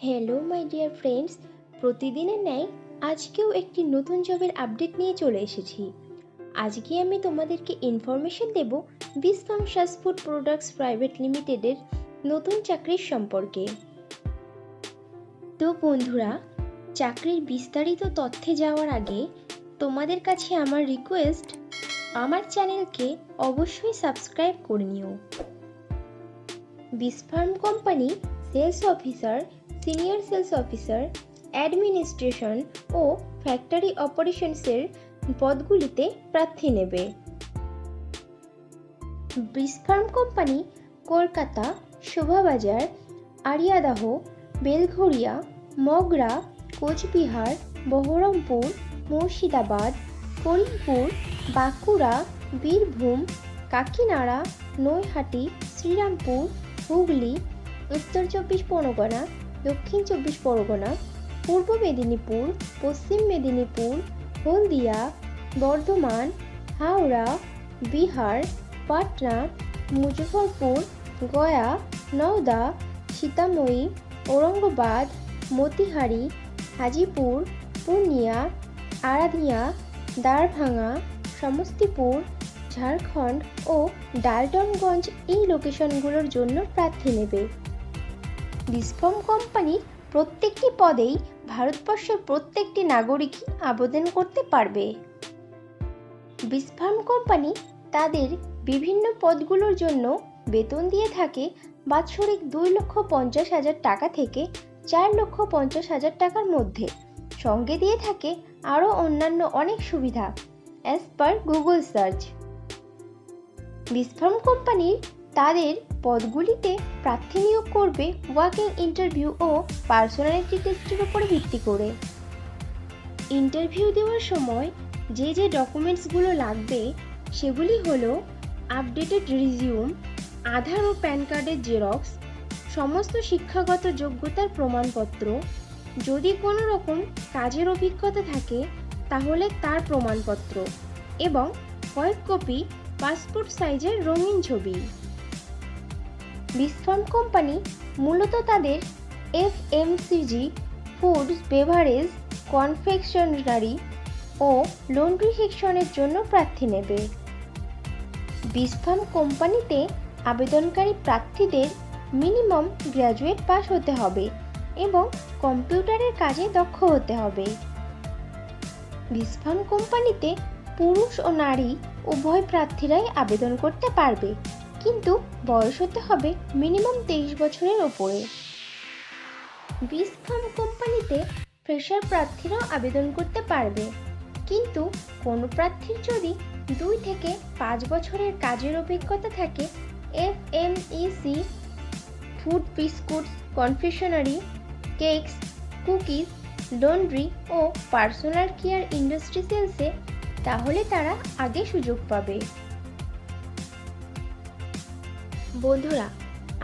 Hello my dear friends, প্রতিদিনের ন্যায় আজকেও একটি নতুন জবের আপডেট নিয়ে চলে এসেছি। আজকে আমি তোমাদেরকে ইনফরমেশন দেব বিস্ক ফুড প্রোডাক্টস প্রাইভেট লিমিটেডের নতুন চাকরির সম্পর্কে। তো বন্ধুরা, চাকরির বিস্তারিত তথ্যে যাওয়ার আগে তোমাদের কাছে আমার রিকোয়েস্ট, আমার চ্যানেলকে অবশ্যই সাবস্ক্রাইব করে নিও। Bisk company sales officer, senior sales officer, administration ও ফ্যাক্টরি অপারেশনসের পদগুলিতে প্রার্থী নেবে। বিস্ক কোম্পানি কলকাতা, শোভাবাজার, আরিয়াদহ, বেলঘরিয়া, মগরা, কোচবিহার, বহরমপুর, মুর্শিদাবাদ, করিমপুর, বাঁকুড়া, বীরভূম, কাকিনাড়া, নৈহাটি, শ্রীরামপুর, হুগলি, উত্তর 24 পরগনা, দক্ষিণ 24 পরগনা, পূর্ব মেদিনীপুর, পশ্চিম মেদিনীপুর, হলদিয়া, বর্ধমান, হাওড়া, বিহার, পাটনা, মুজফ্ফরপুর, গয়া, নওদা, সীতামঢ়ী, ঔরঙ্গাবাদ, মতিহারি, হাজিপুর, পূর্ণিয়া, আরাধিয়া, দারভাঙা, সমস্তিপুর, ঝাড়খণ্ড ও ডালটনগঞ্জ এই লোকেশনগুলোর জন্য প্রার্থী নেবে। বিস্ক কোম্পানির প্রত্যেকটি পদেই ভারতবর্ষের প্রত্যেকটি নাগরিকই আবেদন করতে পারবে। বিস্ক কোম্পানি তাদের বিভিন্ন পদগুলোর জন্য বেতন দিয়ে থাকে বাৎসরিক 2,50,000 টাকা থেকে 4,50,000 টাকার মধ্যে। সঙ্গে দিয়ে থাকে আরও অন্যান্য অনেক সুবিধা as per Google search. Bisque কোম্পানির তাদের পদগুলিতে প্রার্থী নিয়োগ করবে ওয়াকিং ইন্টারভিউ ও পার্সোনালিটি টেস্টের উপরে ভিত্তি করে। ইন্টারভিউ দেওয়ার সময় যে যে ডকুমেন্টসগুলো লাগবে সেগুলি হলো আপডেটেড রিজিউম, আধার ও প্যান কার্ডের জেরক্স, সমস্ত শিক্ষাগত যোগ্যতার প্রমাণপত্র, যদি কোনো রকম কাজের অভিজ্ঞতা থাকে তাহলে তার প্রমাণপত্র এবং কয়েক কপি পাসপোর্ট সাইজের রঙিন ছবি। বিস্ক কোম্পানি মূলত তাদের এফএমসিজি, ফুড, বেভারেজ, কনফেকশনারি ও লন্ড্রি সেকশনের জন্য প্রার্থী নেবে। বিস্ক কোম্পানিতে আবেদনকারী প্রার্থীদের মিনিমাম গ্র্যাজুয়েট পাস হতে হবে এবং কম্পিউটারের কাজে দক্ষ হতে হবে। বিস্ক কোম্পানিতে পুরুষ ও নারী উভয় প্রার্থীরাই আবেদন করতে পারবে, কিন্তু বয়স হতে হবে মিনিমাম 23 বছরের ওপরে। বিস্ক কোম্পানিতে ফ্রেশার প্রার্থীরাও আবেদন করতে পারবে, কিন্তু কোনো প্রার্থীর যদি 2 থেকে 5 বছরের কাজের অভিজ্ঞতা থাকে FMCG, food, biscuits, confectionery, cakes, cookies, laundry ও পার্সোনাল কেয়ার ইন্ডাস্ট্রি সেলসে, তাহলে তারা আগে সুযোগ পাবে। বন্ধুরা,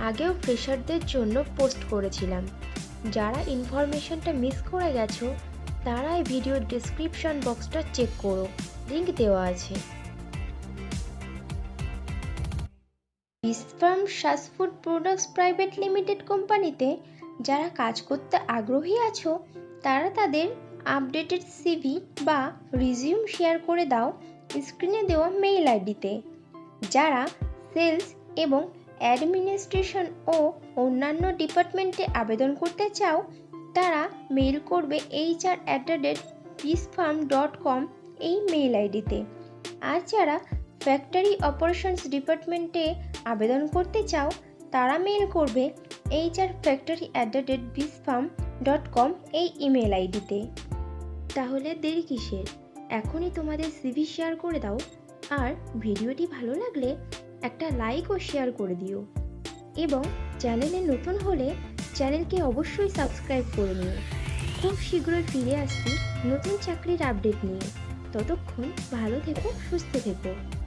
আগেও ফ্রেশারদের জন্য পোস্ট করেছিলাম। যারা ইনফরমেশনটা মিস করে গেছো তারা এই ভিডিওর ডেসক্রিপশন বক্সটা চেক করো, লিংক দেওয়া আছে। Bisque food products private limited কোম্পানিতে যারা কাজ করতে আগ্রহী আছো তারা তাদের আপডেটেড সিভি বা রিজিউম শেয়ার করে দাও স্ক্রিনে দেওয়া মেইল আইডিতে। যারা সেলস এবং অ্যাডমিনিস্ট্রেশন ও অন্যান্য ডিপার্টমেন্টে আবেদন করতে চাও তারা মেইল করবে hr@bisfarm.com এই মেইল আইডিতে। আর যারা ফ্যাক্টরি অপারেশনস ডিপার্টমেন্টে আবেদন করতে চাও তারা মেইল করবে hr@bisfarm.com এই ইমেল আইডিতে। তাহলে দেরি কিসের, এখনই তোমাদের সিভি শেয়ার করে দাও। আর ভিডিওটি ভালো লাগলে একটা লাইক ও শেয়ার করে দিও এবং চ্যানেলে নতুন হলে চ্যানেলকে অবশ্যই সাবস্ক্রাইব করে নিও। খুব শীঘ্রই ফিরে আসছি নতুন চাকরির আপডেট নিয়ে। ততক্ষণ ভালো থেকো, সুস্থ থেকো।